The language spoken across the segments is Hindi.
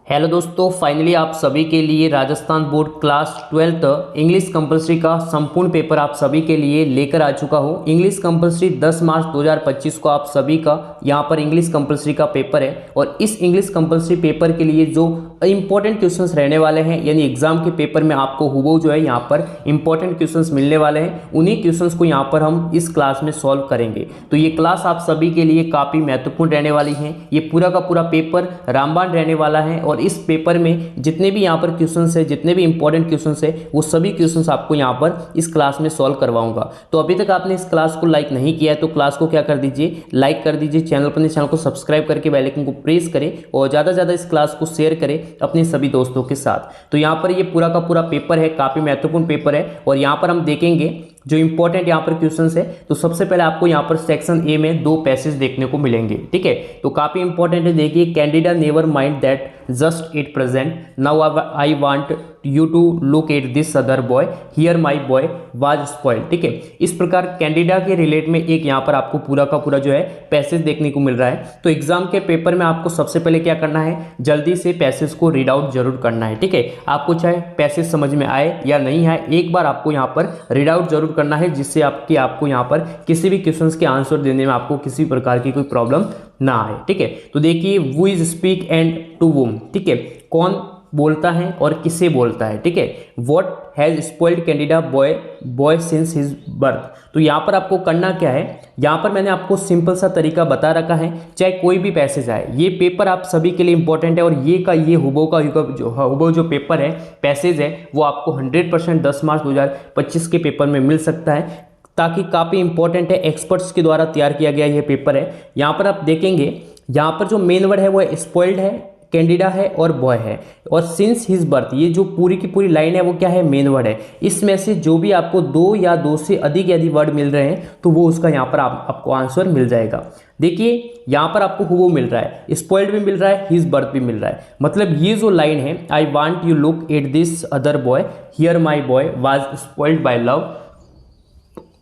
हेलो दोस्तों, फाइनली आप सभी के लिए Rajasthan board class 12th English compulsory का संपूर्ण पेपर आप सभी के लिए लेकर आ चुका हूँ। इंग्लिश कंपलसरी 10 मार्च 2025 को आप सभी का यहाँ पर इंग्लिश कंपलसरी का पेपर है और इस इंग्लिश कंपलसरी पेपर के लिए जो इंपॉर्टेंट क्वेश्चंस रहने वाले हैं, यानी एग्जाम के पेपर में आपको हुबहू जो है यहाँ पर इंपॉर्टेंट क्वेश्चंस मिलने वाले हैं, उन्हीं क्वेश्चंस को यहाँ पर हम इस क्लास में सॉल्व करेंगे। तो ये क्लास आप सभी के लिए काफ़ी महत्वपूर्ण रहने वाली है। ये पूरा का पूरा पेपर रामबाण रहने वाला है और इस पेपर में जितने भी यहाँ पर क्वेश्चंस है, जितने भी इंपॉर्टेंट क्वेश्चंस है, वो सभी क्वेश्चंस आपको यहाँ पर इस क्लास में सॉल्व करवाऊंगा। तो अभी तक आपने इस क्लास को लाइक नहीं किया है तो क्लास को क्या कर दीजिए, लाइक कर दीजिए, चैनल को सब्सक्राइब करके बेल आइकन को प्रेस करें और ज़्यादा से ज़्यादा इस क्लास को शेयर करें अपने सभी दोस्तों के साथ। तो यहाँ पर ये पूरा का पूरा पेपर है, काफ़ी महत्वपूर्ण पेपर है और यहाँ पर हम देखेंगे जो इंपॉर्टेंट यहाँ पर क्वेश्चंस है। तो सबसे पहले आपको यहाँ पर सेक्शन ए में 2 पैसेज देखने को मिलेंगे, ठीक है। तो काफी इंपॉर्टेंट है। देखिए, Candida never mind that just it present now I want you to look at this other boy here my boy was spoiled, ठीक है। इस प्रकार कैंडिडा के रिलेट में एक यहाँ पर आपको पूरा का पूरा जो है पैसेज देखने को मिल रहा है। तो एग्जाम के पेपर में आपको सबसे पहले क्या करना है, जल्दी से पैसेज को रीड आउट जरूर करना है, ठीक है। आपको चाहे पैसेज समझ में आए या नहीं आए, एक बार आपको यहाँ पर रीड आउट जरूर करना है, जिससे आपको यहाँ पर किसी भी क्वेश्चंस के आंसर देने में आपको किसी प्रकार की कोई प्रॉब्लम ना आए, ठीक है। तो देखिए, वू इज स्पीक एंड टू वूम, ठीक है, कौन बोलता है और किसे बोलता है, ठीक है। What has spoiled Candida boy since his birth. तो यहाँ पर आपको करना क्या है, यहाँ पर मैंने आपको सिंपल सा तरीका बता रखा है। चाहे कोई भी पैसेज आए, ये पेपर आप सभी के लिए इंपॉर्टेंट है और ये हुबहू जो पेपर है, पैसेज है, वो आपको 100% 10 मार्च 2025 के पेपर में मिल सकता है, ताकि काफ़ी इंपॉर्टेंट है। एक्सपर्ट्स के द्वारा तैयार किया गया ये पेपर है। यहाँ पर आप देखेंगे, यहाँ पर जो मेन वर्ड है वो स्पॉइल्ड है, कैंडिडा है और बॉय है, और सिंस हिज बर्थ, ये जो पूरी की पूरी लाइन है वो क्या है, मेन वर्ड है। इसमें से जो भी आपको 2 या 2 से अधिक यदि वर्ड मिल रहे हैं तो वो उसका यहाँ पर आपको आंसर मिल जाएगा। देखिए, यहाँ पर आपको हुबहू मिल रहा है, स्पॉइल्ड भी मिल रहा है, हिज बर्थ भी मिल रहा है। मतलब ये जो लाइन है, आई want you look at this other boy here my boy was spoiled bye love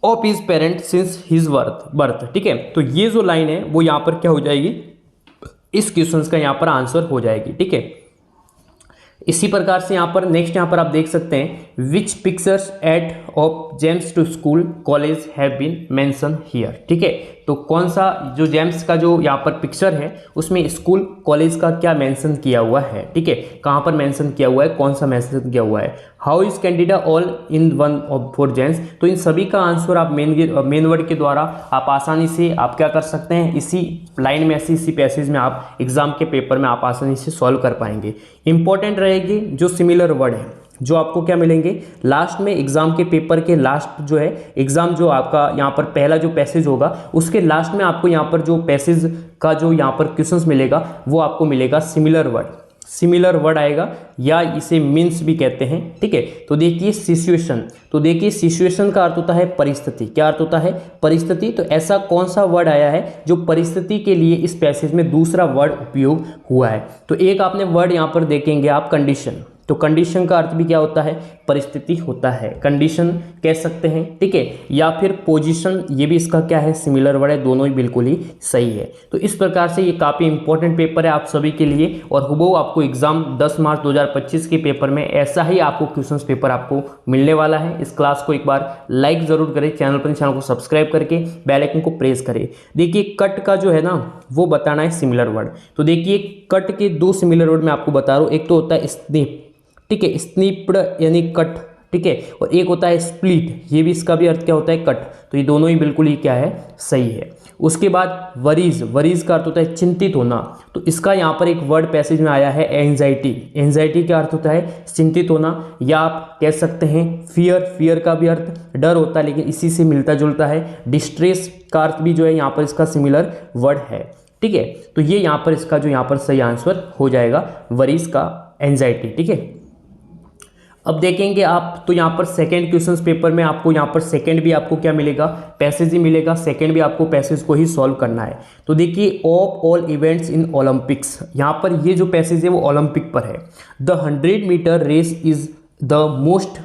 of his parent since his birth, ठीक है। तो ये जो लाइन है वो यहाँ पर क्या हो जाएगी, इस क्वेश्चन का यहाँ पर आंसर हो जाएगी, ठीक है। इसी प्रकार से यहाँ पर नेक्स्ट यहाँ पर आप देख सकते हैं, which pictures at of James to school college have been mention here, ठीक है। तो कौन सा जो जेम्स का जो यहाँ पर पिक्चर है उसमें स्कूल कॉलेज का क्या मेंशन किया हुआ है, ठीक है, कहाँ पर मेंशन किया हुआ है, कौन सा मेंशन किया हुआ है। How is Candida all in one of 4 James. तो इन सभी का आंसर आप मेन वर्ड के द्वारा आप आसानी से आप क्या कर सकते हैं, इसी लाइन में इसी पैसेज में आप एग्जाम के पेपर में आप आसानी से सॉल्व कर पाएंगे। इंपॉर्टेंट रहेगी जो सिमिलर वर्ड है, जो आपको क्या मिलेंगे लास्ट में एग्जाम के पेपर के लास्ट जो है, एग्जाम जो आपका यहाँ पर पहला जो पैसेज होगा उसके लास्ट में आपको यहाँ पर जो पैसेज का जो यहाँ पर क्वेश्चंस मिलेगा वो आपको मिलेगा सिमिलर वर्ड आएगा, या इसे मीन्स भी कहते हैं, ठीक है। तो देखिए सिचुएशन, तो देखिए सिचुएशन का अर्थ होता है परिस्थिति। क्या अर्थ होता है, परिस्थिति। तो ऐसा कौन सा वर्ड आया है जो परिस्थिति के लिए इस पैसेज में दूसरा वर्ड उपयोग हुआ है। तो एक आपने वर्ड यहाँ पर देखेंगे आप, कंडीशन। तो कंडीशन का अर्थ भी क्या होता है, परिस्थिति होता है, कंडीशन कह सकते हैं, ठीक है। या फिर पोजीशन, ये भी इसका क्या है, सिमिलर वर्ड है। दोनों ही बिल्कुल ही सही है। तो इस प्रकार से ये काफ़ी इंपॉर्टेंट पेपर है आप सभी के लिए और हुबहू आपको एग्जाम 10 मार्च 2025 के पेपर में ऐसा ही आपको क्वेश्चंस पेपर आपको मिलने वाला है। इस क्लास को एक बार लाइक जरूर करें, चैनल को सब्सक्राइब करके बेल आइकन को प्रेस करें। देखिए, कट का जो है ना वो बताना है सिमिलर वर्ड। तो देखिए, कट के 2 सिमिलर वर्ड मैं आपको बता रहा हूँ। एक तो होता है स्निप, ठीक है, स्निप्ड यानी कट, ठीक है, और एक होता है स्प्लिट, ये भी इसका भी अर्थ क्या होता है, कट। तो ये दोनों ही बिल्कुल ही क्या है, सही है। उसके बाद वरीज का अर्थ होता है चिंतित होना। तो इसका यहाँ पर एक वर्ड पैसेज में आया है एंजाइटी का अर्थ होता है चिंतित होना, या आप कह सकते हैं फियर का भी अर्थ डर होता है, लेकिन इसी से मिलता जुलता है। डिस्ट्रेस का अर्थ भी जो है यहाँ पर इसका सिमिलर वर्ड है, ठीक है। तो ये यहाँ पर इसका जो यहाँ पर सही आंसर हो जाएगा, वरीज का एंजाइटी, ठीक है। अब देखेंगे आप, तो यहाँ पर सेकंड क्वेश्चंस पेपर में आपको यहाँ पर सेकंड भी आपको क्या मिलेगा, पैसेज ही मिलेगा। सेकंड भी आपको पैसेज को ही सॉल्व करना है। तो देखिए, of all events in Olympics, यहाँ पर ये जो पैसेज है वो ओलंपिक पर है। The 100 metre race is the most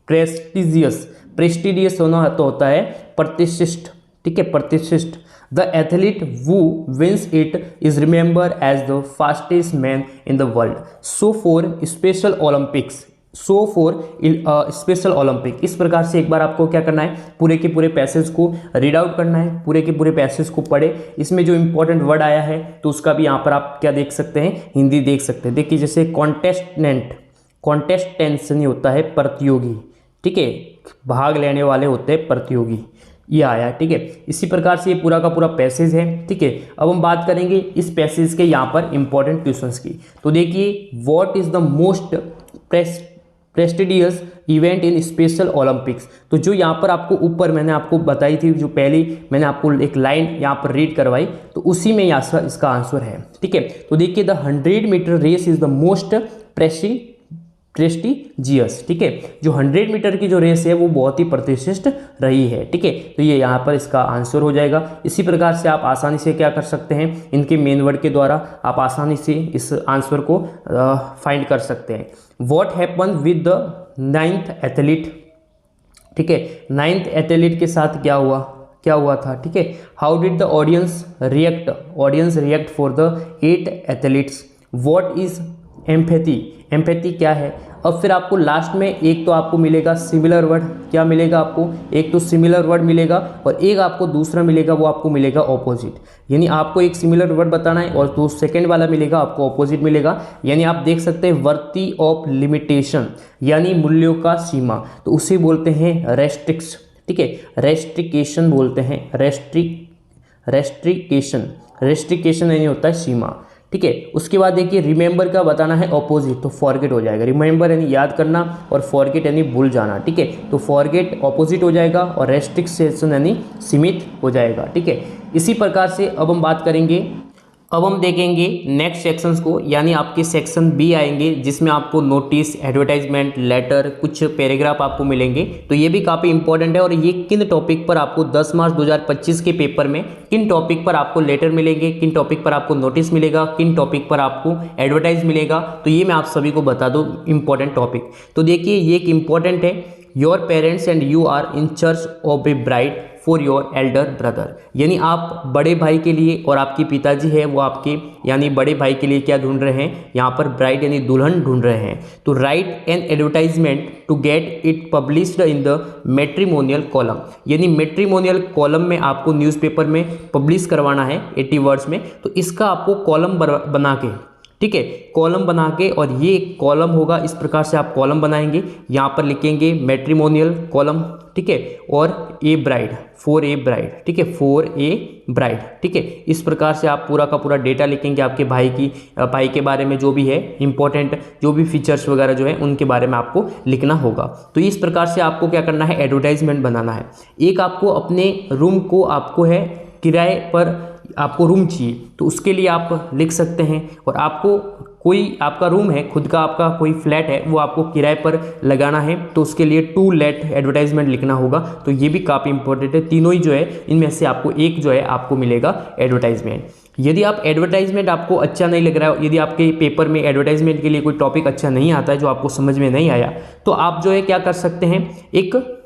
prestigious होना तो होता है प्रतिष्ठित, ठीक है, प्रतिष्ठित। The athlete who wins it is remembered as the fastest man in the world. So for special Olympics, special Olympic. इस प्रकार से एक बार आपको क्या करना है, पूरे के पूरे पैसेज को रीड आउट करना है, पूरे के पूरे पैसेज को पढ़े। इसमें जो इंपॉर्टेंट वर्ड आया है तो उसका भी यहाँ पर आप क्या देख सकते हैं, हिंदी देख सकते हैं। देखिए जैसे कॉन्टेस्टेंट्स नहीं होता है प्रतियोगी, ठीक है, भाग लेने वाले होते हैं प्रतियोगी, ये आया, ठीक है। इसी प्रकार से ये पूरा का पूरा पैसेज है, ठीक है। अब हम बात करेंगे इस पैसेज के यहाँ पर इंपॉर्टेंट क्वेश्चंस की। तो देखिए what is the most prestigious event in special Olympics. तो जो यहाँ पर आपको ऊपर मैंने आपको बताई थी, जो पहली मैंने आपको एक लाइन यहाँ पर रीड करवाई, तो उसी में यहाँ इसका आंसर है, ठीक है। तो देखिए the 100 metre race is the most prestigious, ठीक है। जो 100 मीटर की जो रेस है वो बहुत ही प्रतिष्ठित रही है, ठीक है। तो ये यहाँ पर इसका आंसर हो जाएगा। इसी प्रकार से आप आसानी से क्या कर सकते हैं, इनके मेन वर्ड के द्वारा आप आसानी से इस आंसर को फाइंड कर सकते हैं। What happen with the 9th athlete, ठीक है, 9th एथलीट के साथ क्या हुआ था, ठीक है। How did the audience react for the 8 athletes. What is empathy क्या है। अब फिर आपको लास्ट में एक तो आपको मिलेगा सिमिलर वर्ड, क्या मिलेगा आपको, एक तो सिमिलर वर्ड मिलेगा और एक आपको दूसरा मिलेगा, वो आपको मिलेगा ऑपोजिट। यानी आपको एक सिमिलर वर्ड बताना है और तो सेकंड वाला मिलेगा आपको ऑपोजिट मिलेगा। यानी आप देख सकते हैं वर्ती ऑफ लिमिटेशन, यानी मूल्यों का सीमा, तो उसे बोलते हैं रेस्ट्रिक्स, ठीक है, रेस्ट्रिकेशन बोलते हैं, रेस्ट्रिकेशन यानी होता है सीमा, ठीक है। उसके बाद देखिए रिमेंबर का बताना है ऑपोजिट, तो फॉरगेट हो जाएगा। रिमेंबर यानी याद करना और फॉरगेट यानी भूल जाना, ठीक है। तो फॉरगेट ऑपोजिट हो जाएगा और रेस्ट्रिक्शन यानी सीमित हो जाएगा, ठीक है। इसी प्रकार से अब हम बात करेंगे, अब हम देखेंगे नेक्स्ट सेक्शंस को, यानी आपके सेक्शन बी आएंगे जिसमें आपको नोटिस, एडवर्टाइजमेंट, लेटर, कुछ पैराग्राफ आपको मिलेंगे। तो ये भी काफ़ी इंपॉर्टेंट है और ये किन टॉपिक पर आपको 10 मार्च 2025 के पेपर में किन टॉपिक पर आपको लेटर मिलेंगे, किन टॉपिक पर आपको नोटिस मिलेगा, किन टॉपिक पर आपको एडवर्टाइज मिलेगा, तो ये मैं आप सभी को बता दूँ इंपॉर्टेंट टॉपिक। तो देखिए ये एक इंपॉर्टेंट है, your parents and you are in search of a bride for your elder brother. यानी आप बड़े भाई के लिए और आपके पिताजी है वो आपके यानी बड़े भाई के लिए क्या ढूंढ रहे हैं, यहाँ पर ब्राइड यानी दुल्हन ढूंढ रहे हैं। तो write an advertisement to get it published in the matrimonial column, यानी मैट्रिमोनियल कॉलम में आपको न्यूज़पेपर में पब्लिश करवाना है 80 वर्ड्स में। तो इसका आपको कॉलम बना के, ठीक है, कॉलम बना के, और ये कॉलम होगा इस प्रकार से आप कॉलम बनाएंगे, यहाँ पर लिखेंगे मैट्रिमोनियल कॉलम, ठीक है, और ए ब्राइड, फॉर ए ब्राइड, ठीक है, फॉर ए ब्राइड, ठीक है। इस प्रकार से आप पूरा का पूरा डेटा लिखेंगे आपके भाई के बारे में, जो भी है इंपॉर्टेंट, जो भी फीचर्स वगैरह जो है उनके बारे में आपको लिखना होगा। तो इस प्रकार से आपको क्या करना है, एडवर्टाइजमेंट बनाना है। एक आपको अपने रूम को आपको है किराए पर आपको रूम चाहिए, तो उसके लिए आप लिख सकते हैं। और आपको कोई आपका रूम है खुद का, आपका कोई फ्लैट है वो आपको किराए पर लगाना है, तो उसके लिए टू लेट एडवर्टाइजमेंट लिखना होगा। तो ये भी काफ़ी इंपॉर्टेंट है, तीनों ही जो है इनमें से आपको एक जो है आपको मिलेगा एडवर्टाइजमेंट। यदि आप एडवर्टाइजमेंट आपको अच्छा नहीं लग रहा है, यदि आपके पेपर में एडवर्टाइजमेंट के लिए कोई टॉपिक अच्छा नहीं आता है, जो आपको समझ में नहीं आया, तो आप जो है क्या कर सकते हैं, एक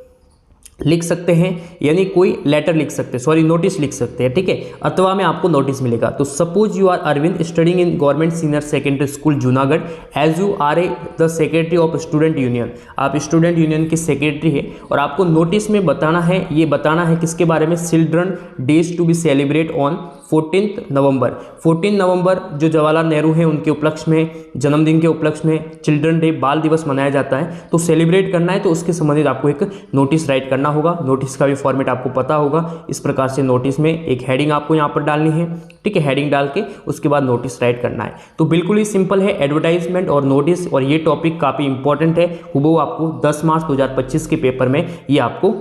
लिख सकते हैं, यानी कोई लेटर लिख सकते हैं, सॉरी नोटिस लिख सकते हैं, ठीक है। अथवा में आपको नोटिस मिलेगा। तो suppose you are Arvind studying in government senior secondary school Junagadh as you are the secretary of student union. आप स्टूडेंट यूनियन के सेक्रेटरी है और आपको नोटिस में बताना है, ये बताना है किसके बारे में, children days to be celebrate on 14 November. 14 नवंबर जो जवाहरलाल नेहरू हैं उनके उपलक्ष्य में, जन्मदिन के उपलक्ष्य में चिल्ड्रन डे, बाल दिवस मनाया जाता है, तो सेलिब्रेट करना है, तो उसके संबंधित आपको एक नोटिस राइट करना होगा। नोटिस का भी फॉर्मेट आपको पता होगा। इस प्रकार से नोटिस में एक हेडिंग आपको यहाँ पर डालनी है, ठीक है, हेडिंग डाल के उसके बाद नोटिस राइट करना है। तो बिल्कुल ही सिंपल है एडवर्टाइजमेंट और नोटिस, और ये टॉपिक काफ़ी इंपॉर्टेंट है। हुबहू आपको 10 मार्च 2025 के पेपर में ये आपको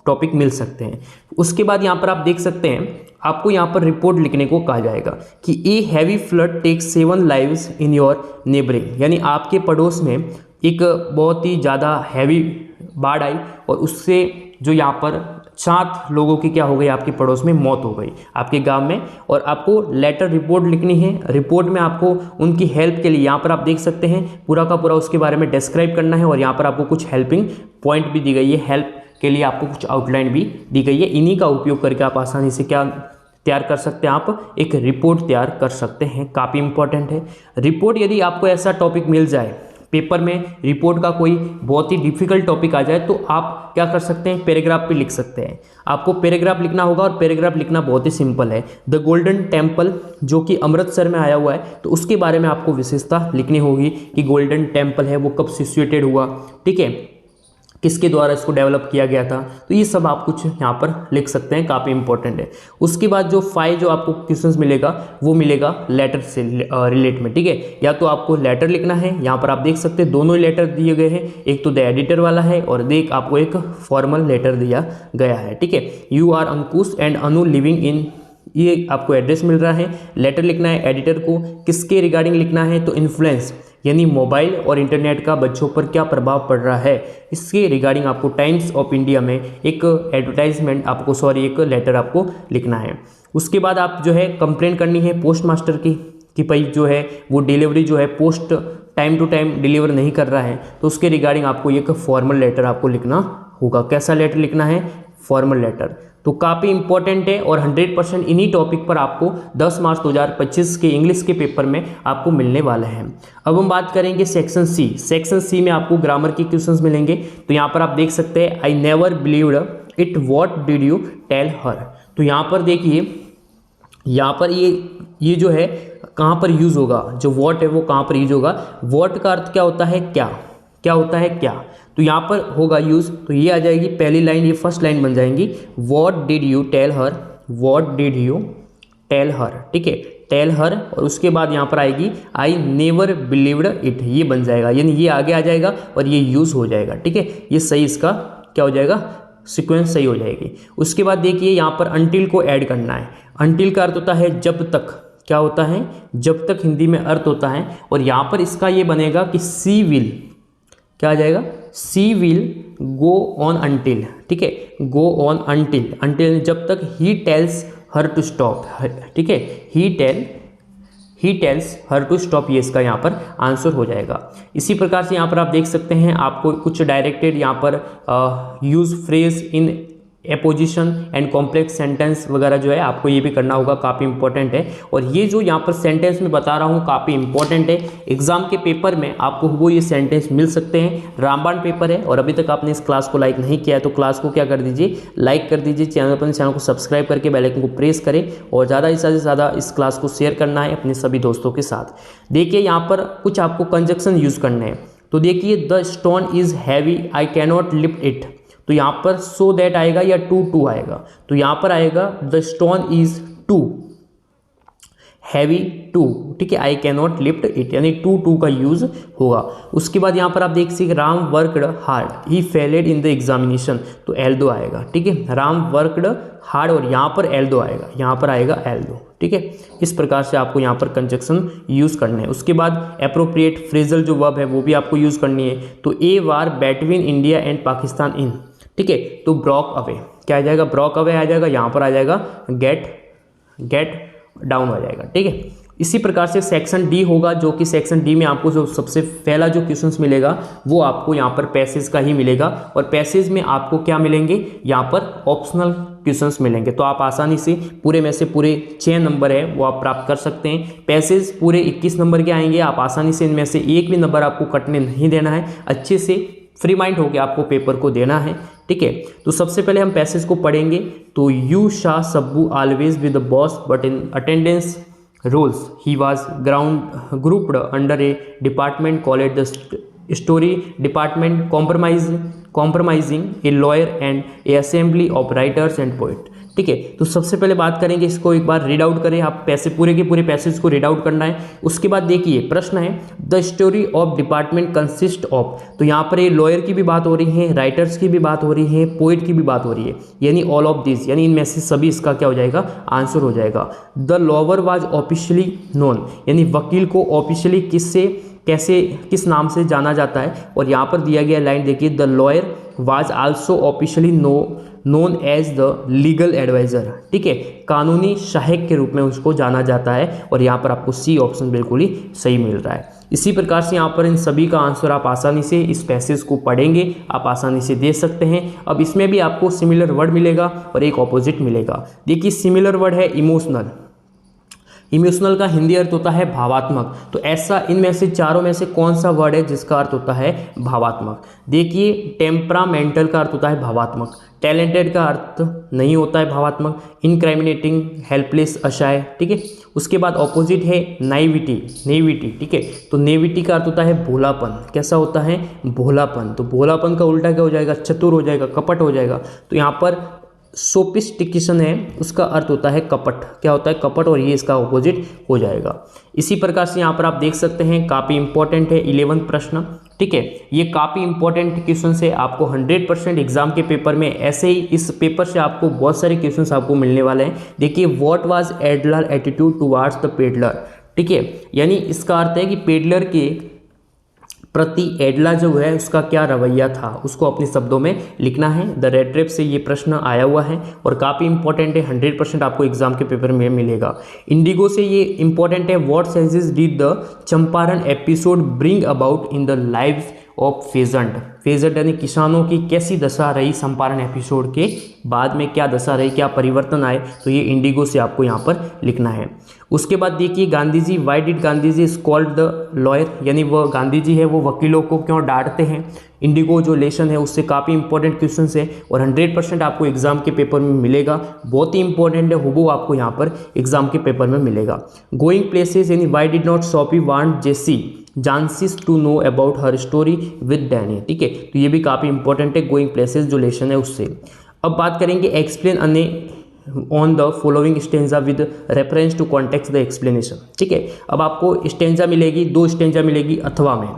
टॉपिक मिल सकते हैं। उसके बाद यहाँ पर आप देख सकते हैं, आपको यहाँ पर रिपोर्ट लिखने को कहा जाएगा कि a heavy flood takes 7 lives in your neighbouring, यानी आपके पड़ोस में एक बहुत ही ज़्यादा हैवी बाढ़ आई और उससे जो यहाँ पर 7 लोगों की क्या हो गई, आपके पड़ोस में मौत हो गई आपके गांव में। और आपको लेटर रिपोर्ट लिखनी है। रिपोर्ट में आपको उनकी हेल्प के लिए यहाँ पर आप देख सकते हैं पूरा का पूरा उसके बारे में डिस्क्राइब करना है, और यहाँ पर आपको कुछ हेल्पिंग पॉइंट भी दी गई है, हेल्प के लिए आपको कुछ आउटलाइन भी दी गई है। इन्हीं का उपयोग करके आप आसानी से क्या तैयार कर सकते हैं, आप एक रिपोर्ट तैयार कर सकते हैं। काफ़ी इंपॉर्टेंट है रिपोर्ट। यदि आपको ऐसा टॉपिक मिल जाए पेपर में, रिपोर्ट का कोई बहुत ही डिफिकल्ट टॉपिक आ जाए, तो आप क्या कर सकते हैं, पैराग्राफ पे लिख सकते हैं। आपको पैराग्राफ लिखना होगा और पैराग्राफ लिखना बहुत ही सिंपल है। द गोल्डन टेम्पल जो कि अमृतसर में आया हुआ है, तो उसके बारे में आपको विशेषता लिखनी होगी कि गोल्डन टेम्पल है वो कब सिचुएटेड हुआ, ठीक है, किसके द्वारा इसको डेवलप किया गया था। तो ये सब आप कुछ यहाँ पर लिख सकते हैं, काफ़ी इंपॉर्टेंट है। उसके बाद जो 5 जो आपको क्वेश्चंस मिलेगा वो मिलेगा लेटर से रिलेट में, ठीक है। या तो आपको लेटर लिखना है, यहाँ पर आप देख सकते हैं दोनों ही लेटर दिए गए हैं, एक तो द एडिटर वाला है और देख आपको एक फॉर्मल लेटर दिया गया है, ठीक है। You are Ankush and Anu living in, ये आपको एड्रेस मिल रहा है। लेटर लिखना है एडिटर को, किसके रिगार्डिंग लिखना है, तो इन्फ्लुएंस यानी मोबाइल और इंटरनेट का बच्चों पर क्या प्रभाव पड़ रहा है, इसके रिगार्डिंग आपको टाइम्स ऑफ इंडिया में एक एडवर्टाइजमेंट आपको एक लेटर आपको लिखना है। उसके बाद आप जो है कंप्लेंट करनी है पोस्ट मास्टर की कि भाई जो है वो डिलीवरी जो है post time to time deliver नहीं कर रहा है, तो उसके रिगार्डिंग आपको एक फॉर्मल लेटर आपको लिखना होगा। कैसा लेटर लिखना है, फॉर्मल लेटर। तो काफ़ी इंपॉर्टेंट है और 100% इन्हीं टॉपिक पर आपको 10 मार्च 2025 के इंग्लिश के पेपर में आपको मिलने वाला है। अब हम बात करेंगे सेक्शन सी। सेक्शन सी में आपको ग्रामर के क्वेश्चंस मिलेंगे। तो यहाँ पर आप देख सकते हैं I never believed it what did you tell her. तो यहाँ पर देखिए, यहाँ पर ये जो है कहाँ पर यूज़ होगा, जो व्हाट है वो कहाँ पर यूज होगा। व्हाट का अर्थ क्या होता है, क्या, क्या होता है क्या, तो यहाँ पर होगा यूज़। तो ये आ जाएगी पहली लाइन, ये फर्स्ट लाइन बन जाएंगी, what did you tell her, what did you tell her, ठीक है, टेल हर। और उसके बाद यहाँ पर आएगी आई नेवर बिलीव्ड इट, ये बन जाएगा, यानी ये आगे आ जाएगा और ये यूज़ हो जाएगा, ठीक है। ये सही इसका क्या हो जाएगा, सीक्वेंस सही हो जाएगी। उसके बाद देखिए यहाँ पर अनटिल को ऐड करना है। अनटिल का अर्थ होता है जब तक, क्या होता है, जब तक हिंदी में अर्थ होता है। और यहाँ पर इसका ये बनेगा कि सी विल, क्या आ जाएगा, she will go on until, ठीक है, गो ऑन अनटिल, अनटिल जब तक he tells her to stop, ठीक है, he tells her to stop, ये इसका यहाँ पर आंसर हो जाएगा। इसी प्रकार से यहाँ पर आप देख सकते हैं आपको कुछ डायरेक्टेड यहाँ पर use phrase in apposition and complex sentence वगैरह जो है आपको ये भी करना होगा, काफ़ी इंपॉर्टेंट है। और ये जो यहाँ पर सेंटेंस में बता रहा हूँ काफ़ी इंपॉर्टेंट है, एग्जाम के पेपर में आपको वो ये सेंटेंस मिल सकते हैं। रामबाण पेपर है और अभी तक आपने इस क्लास को लाइक नहीं किया है तो क्लास को क्या कर दीजिए, लाइक कर दीजिए, चैनल को सब्सक्राइब करके बेल आइकन को प्रेस करें और ज़्यादा से ज़्यादा इस क्लास को शेयर करना है अपने सभी दोस्तों के साथ। देखिए यहाँ पर कुछ आपको कंजक्शन यूज़ करने हैं। तो देखिए the stone is heavy I cannot lift it, तो यहाँ पर सो दैट आएगा या टू आएगा, तो यहाँ पर आएगा the stone is too heavy to, ठीक है, I can not lift it, यानी टू का यूज होगा। उसके बाद यहाँ पर आप देख सकते Ram worked hard he failed in the examination, तो एल दो आएगा, ठीक है, राम वर्कड हार्ड और यहाँ पर एल दो आएगा, यहाँ पर आएगा एल दो, ठीक है। इस प्रकार से आपको यहाँ पर कंजक्शन यूज़ करने हैं। उसके बाद एप्रोप्रिएट फ्रेजल जो वर्ब है वो भी आपको यूज़ करनी है। तो ए वार बिटवीन इंडिया एंड पाकिस्तान इन, ठीक है, तो ब्रॉक अवे, क्या आ जाएगा, ब्रॉक अवे आ जाएगा, यहाँ पर आ जाएगा गेट डाउन आ जाएगा, ठीक है। इसी प्रकार से सेक्शन डी होगा, जो कि सेक्शन डी में आपको जो सबसे पहला जो क्वेश्चंस मिलेगा वो आपको यहाँ पर पैसेज का ही मिलेगा। और पैसेज में आपको क्या मिलेंगे, यहाँ पर ऑप्शनल क्वेश्चंस मिलेंगे। तो आप आसानी से पूरे में से पूरे 6 नंबर है वो आप प्राप्त कर सकते हैं। पैसेज पूरे 21 नंबर के आएंगे, आप आसानी से इनमें से एक भी नंबर आपको कटने नहीं देना है, अच्छे से फ्री माइंड होकर आपको पेपर को देना है, ठीक है। तो सबसे पहले हम पैसेज को पढ़ेंगे। तो you Shah Sabbu always with the boss but in attendance roles he was grouped under a department called the story department, compromising a lawyer and a assembly of writers and poets, ठीक है। तो सबसे पहले बात करेंगे, इसको एक बार रीड आउट करें आप, पैसे पूरे के पूरे पैसेज को रीड आउट करना है। उसके बाद देखिए प्रश्न है the story of department consist of, तो यहाँ पर ये लॉयर की भी बात हो रही है, राइटर्स की भी बात हो रही है, पोइट की भी बात हो रही है, यानी ऑल ऑफ दिस, यानी इनमें से सभी इसका क्या हो जाएगा, आंसर हो जाएगा। The lawyer was officially known, यानी वकील को ऑफिशियली किससे कैसे किस नाम से जाना जाता है। और यहाँ पर दिया गया लाइन देखिए, the lawyer was also officially known as the legal adviser, ठीक है, कानूनी सहायक के रूप में उसको जाना जाता है। और यहाँ पर आपको सी ऑप्शन बिल्कुल ही सही मिल रहा है। इसी प्रकार से यहाँ पर इन सभी का आंसर आप आसानी से इस पैसेज को पढ़ेंगे आप आसानी से दे सकते हैं। अब इसमें भी आपको सिमिलर वर्ड मिलेगा और एक ऑपोजिट मिलेगा। देखिए सिमिलर वर्ड है इमोशनल। इमोशनल का हिंदी अर्थ होता है भावात्मक। तो ऐसा इनमें से चारों में से कौन सा वर्ड है जिसका अर्थ होता है भावात्मक? देखिए टेम्परामेंटल का अर्थ होता है भावात्मक, टैलेंटेड का अर्थ नहीं होता है भावात्मक, इनक्राइमिनेटिंग, हेल्पलेस, असहाय, ठीक है। उसके बाद ऑपोजिट है नेविटी, ठीक है। तो नेविटी का अर्थ होता है भोलापन। कैसा होता है? भोलापन। तो भोलापन का उल्टा क्या हो जाएगा? चतुर हो जाएगा, कपट हो जाएगा। तो यहाँ पर सोफिस्टिकेशन है, उसका अर्थ होता है कपट। क्या होता है? कपट। और ये इसका ऑपोजिट हो जाएगा। इसी प्रकार से यहाँ पर आप देख सकते हैं काफ़ी इंपॉर्टेंट है 11वां प्रश्न, ठीक है। ये काफ़ी इंपॉर्टेंट क्वेश्चन है, आपको 100% एग्जाम के पेपर में ऐसे ही इस पेपर से आपको बहुत सारे क्वेश्चंस आपको मिलने वाले हैं। देखिए what was Adler attitude towards the peddler, ठीक है। यानी इसका अर्थ है कि पेडलर के प्रति एडला जो है उसका क्या रवैया था, उसको अपने शब्दों में लिखना है। द रेड ट्रेप से ये प्रश्न आया हुआ है और काफ़ी इंपॉर्टेंट है, 100% आपको एग्जाम के पेपर में मिलेगा। इंडिगो से ये इंपॉर्टेंट है, what changes did the Champaran episode bring about in the lives of pheasant यानी किसानों की कैसी दशा रही चंपारण एपिसोड के बाद में, क्या दशा रही, क्या परिवर्तन आए, तो ये इंडिगो से आपको यहाँ पर लिखना है। उसके बाद देखिए Gandhi ji, why did Gandhi ji is called the lawyer, यानी वो गांधी जी है वो वकीलों को क्यों डांटते हैं। इंडिगो जो लेसन है उससे काफ़ी इंपॉर्टेंट क्वेश्चन है और 100% आपको एग्जाम के पेपर में मिलेगा। बहुत ही इंपॉर्टेंट है, हुबहू आपको यहाँ पर एग्जाम के पेपर में मिलेगा। गोइंग प्लेसेस यानी why did not Sophie want Jessie Jansie to know about her story with Danny, ठीक है। तो ये भी काफ़ी इंपॉर्टेंट है, गोइंग प्लेसेस जो लेसन है उससे। अब बात करेंगे explain any on the following stanza with reference to context the explanation, ठीक है। अब आपको स्टेंजा मिलेगी, 2 स्टेंजा मिलेगी अथवा में,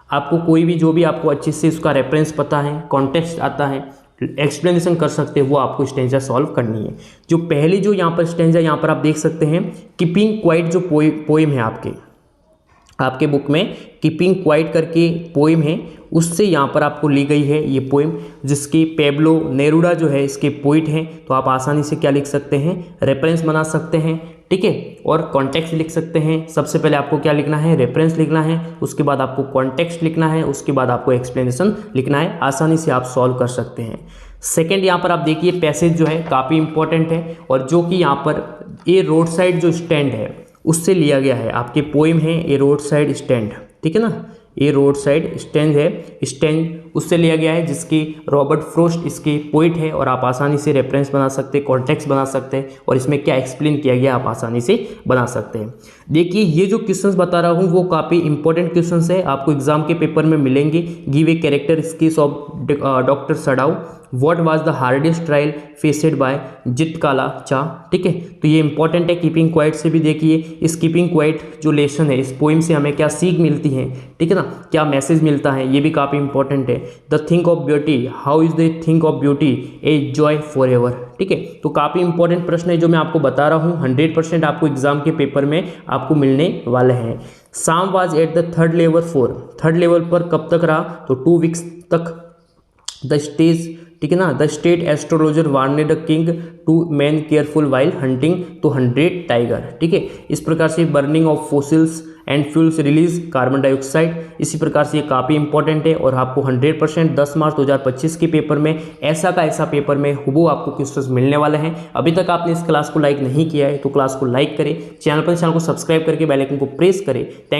आपको कोई भी जो भी आपको अच्छे से उसका रेफरेंस पता है, कॉन्टेक्स्ट आता है, एक्सप्लेनेशन कर सकते हैं, वो आपको स्टेंजा सॉल्व करनी है। जो पहली जो यहाँ पर स्टेंजा यहाँ पर आप देख सकते हैं, कीपिंग क्वाइट जो पोइम है आपके बुक में कीपिंग क्वाइट करके पोइम है, उससे यहाँ पर आपको ली गई है ये पोइम, जिसकी पेब्लो नेरुडा जो है इसके पोइट हैं। तो आप आसानी से क्या लिख सकते हैं? रेफरेंस बना सकते हैं, ठीक है, और कॉन्टेक्स्ट लिख सकते हैं। सबसे पहले आपको क्या लिखना है? रेफरेंस लिखना है, उसके बाद आपको कॉन्टेक्स्ट लिखना है, उसके बाद आपको एक्सप्लेनेशन लिखना है। आसानी से आप सॉल्व कर सकते हैं। सेकेंड यहाँ पर आप देखिए पैसेज जो है काफ़ी इंपॉर्टेंट है और जो कि यहाँ पर ये रोड साइड जो स्टैंड है उससे लिया गया है। आपके पोइम है ये रोड साइड स्टैंड, ठीक है ना, ये रोड साइड स्टैंड है, स्टैंड उससे लिया गया है, जिसकी रॉबर्ट फ्रोस्ट इसके पोइट है। और आप आसानी से रेफरेंस बना सकते हैं, कॉन्टेक्स्ट बना सकते हैं और इसमें क्या एक्सप्लेन किया गया आप आसानी से बना सकते हैं। देखिए ये जो क्वेश्चंस बता रहा हूँ वो काफ़ी इंपॉर्टेंट क्वेश्चंस है, आपको एग्जाम के पेपर में मिलेंगे। Give a character sketch of doctor Sadao, what was the hardest trial faced by Zitkala Sa, ठीक है। तो ये इंपॉर्टेंट है। कीपिंग क्वाइट से भी देखिए, इस कीपिंग क्वाइट जो लेसन है इस पोइम से हमें क्या सीख मिलती है, ठीक है ना, क्या मैसेज मिलता है, ये भी काफ़ी इंपॉर्टेंट है। The think of beauty, how is the think of beauty a joy for ever, ठीक है। तो काफ़ी इंपॉर्टेंट प्रश्न है जो मैं आपको बता रहा हूँ, 100% आपको एग्जाम के पेपर में आपको मिलने वाले हैं। साम was at the third level 4, third level पर कब तक रहा? तो 2 वीक्स तक। द स्टेज, ठीक है ना, the state astrologer warned the king to man careful while hunting to 100 tiger, ठीक है। इस प्रकार से burning of fossils and fuels release carbon dioxide, इसी प्रकार से ये काफ़ी इंपॉर्टेंट है और आपको 100% 10 मार्च 2025 के पेपर में ऐसा का ऐसा पेपर में हुबहू आपको क्वेश्चंस मिलने वाले हैं। अभी तक आपने इस क्लास को लाइक नहीं किया है तो क्लास को लाइक करें, चैनल को सब्सक्राइब करके बेल आइकन को प्रेस करें। थैंक